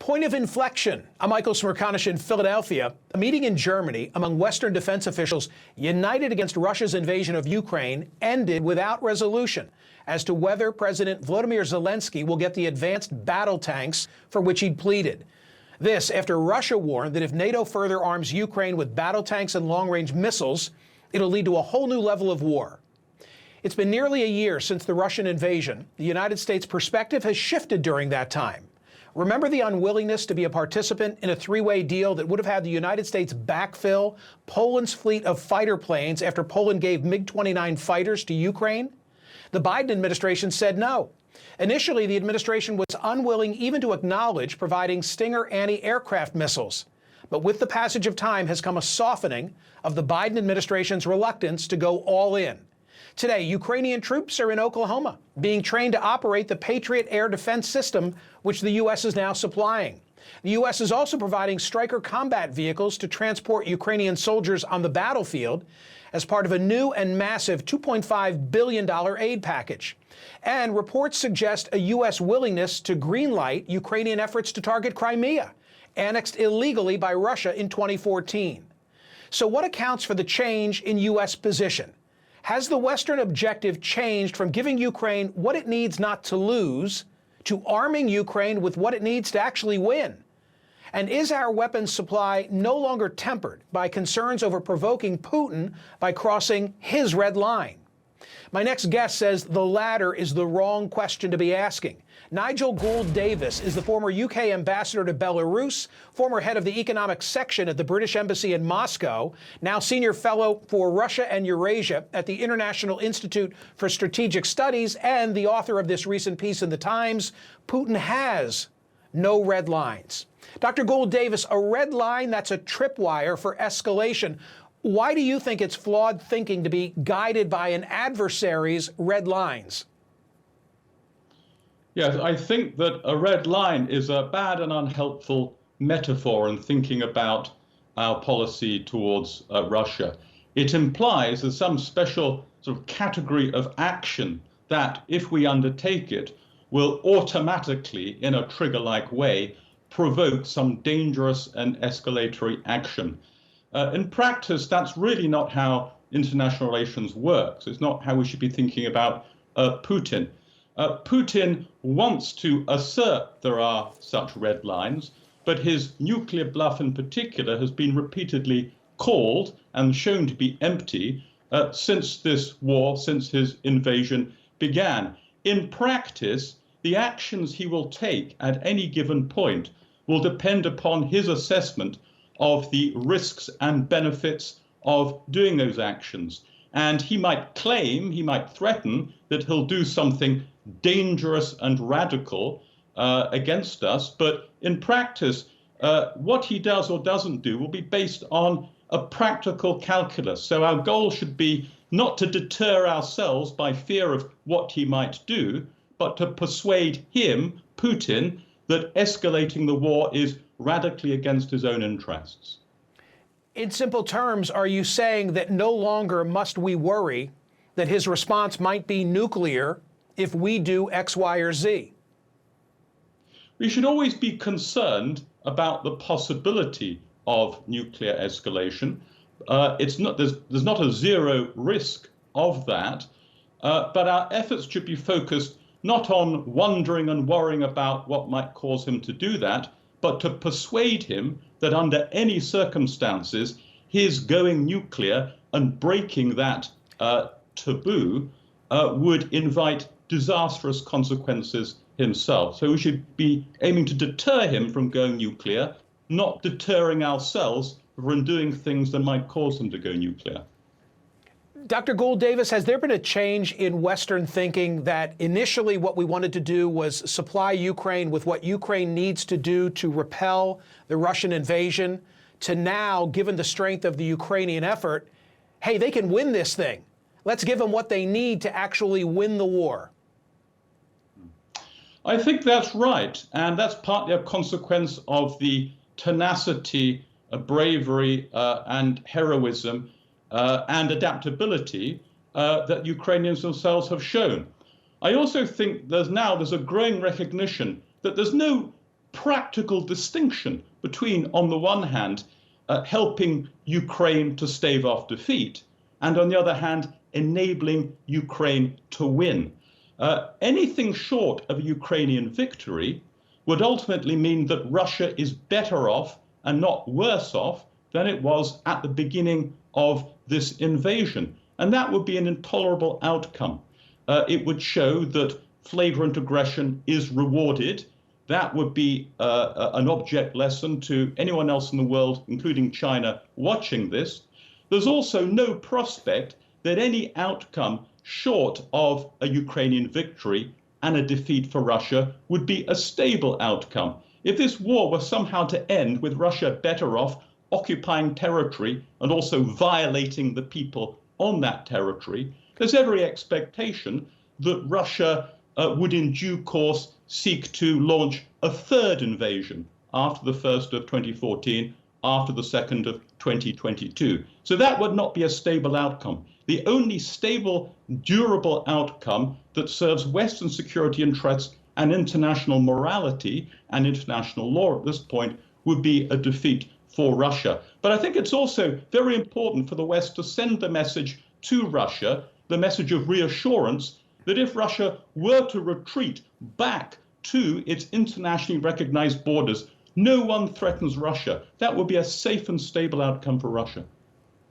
Point of inflection. I'm Michael Smerconish in Philadelphia. A meeting in Germany among Western defense officials united against Russia's invasion of Ukraine ended without resolution as to whether President Volodymyr Zelensky will get the advanced battle tanks for which he'd pleaded. This after Russia warned that if NATO further arms Ukraine with battle tanks and long-range missiles, it'll lead to a whole new level of war. It's been nearly a year since the Russian invasion. The United States' perspective has shifted during that time. Remember the unwillingness to be a participant in a three-way deal that would have had the United States backfill Poland's fleet of fighter planes after Poland gave MiG-29 fighters to Ukraine? The Biden administration said no. Initially, the administration was unwilling even to acknowledge providing Stinger anti-aircraft missiles. But with the passage of time has come a softening of the Biden administration's reluctance to go all in. Today, Ukrainian troops are in Oklahoma, being trained to operate the Patriot air defense system, which the U.S. is now supplying. The U.S. is also providing Stryker combat vehicles to transport Ukrainian soldiers on the battlefield as part of a new and massive $2.5 billion aid package. And reports suggest a U.S. willingness to greenlight Ukrainian efforts to target Crimea, annexed illegally by Russia in 2014. So what accounts for the change in U.S. position? Has the Western objective changed from giving Ukraine what it needs not to lose to arming Ukraine with what it needs to actually win? And is our weapons supply no longer tempered by concerns over provoking Putin by crossing his red line? My next guest says the latter is the wrong question to be asking. Nigel Gould-Davis is the former UK ambassador to Belarus, former head of the economic section at the British Embassy in Moscow, now senior fellow for Russia and Eurasia at the International Institute for Strategic Studies, and the author of this recent piece in The Times, Putin Has No Red Lines. Dr. Gould-Davis, a red line, that's a tripwire for escalation. Why do you think it's flawed thinking to be guided by an adversary's red lines? Yes, I think that a red line is a bad and unhelpful metaphor in thinking about our policy towards Russia. It implies there's some special sort of category of action that, if we undertake it, will automatically, in a trigger-like way, provoke some dangerous and escalatory action. In practice, that's really not how international relations works. It's not how we should be thinking about Putin. Putin wants to assert there are such red lines, but his nuclear bluff in particular has been repeatedly called and shown to be empty since this war, since his invasion began. In practice, the actions he will take at any given point will depend upon his assessment of the risks and benefits of doing those actions. And he might claim, he might threaten that he'll do something dangerous and radical against us. But in practice, what he does or doesn't do will be based on a practical calculus. So our goal should be not to deter ourselves by fear of what he might do, but to persuade him, Putin, that escalating the war is radically against his own interests. In simple terms, are you saying that no longer must we worry that his response might be nuclear if we do X, Y, or Z? We should always be concerned about the possibility of nuclear escalation. There's not a zero risk of that, but our efforts should be focused not on wondering and worrying about what might cause him to do that, but to persuade him that under any circumstances, his going nuclear and breaking that taboo would invite disastrous consequences himself. So we should be aiming to deter him from going nuclear, not deterring ourselves from doing things that might cause him to go nuclear. Dr. Gould-Davis, has there been a change in Western thinking that initially what we wanted to do was supply Ukraine with what Ukraine needs to do to repel the Russian invasion, to now, given the strength of the Ukrainian effort, hey, they can win this thing. Let's give them what they need to actually win the war? I think that's right. And that's partly a consequence of the tenacity, bravery, and heroism and adaptability that Ukrainians themselves have shown. I also think there's a growing recognition that there's no practical distinction between, on the one hand, helping Ukraine to stave off defeat, and on the other hand, enabling Ukraine to win. Anything short of a Ukrainian victory would ultimately mean that Russia is better off and not worse off than it was at the beginning of this invasion. And that would be an intolerable outcome. It would show that flagrant aggression is rewarded. That would be an object lesson to anyone else in the world, including China, watching this. There's also no prospect that any outcome short of a Ukrainian victory and a defeat for Russia would be a stable outcome. If this war was somehow to end with Russia better off occupying territory and also violating the people on that territory, there's every expectation that Russia would in due course seek to launch a third invasion after the first of 2014, after the second of 2022. So that would not be a stable outcome. The only stable, durable outcome that serves Western security interests and international morality and international law at this point would be a defeat for Russia. But I think it's also very important for the West to send the message to Russia, the message of reassurance that if Russia were to retreat back to its internationally recognized borders, no one threatens Russia. That would be a safe and stable outcome for Russia.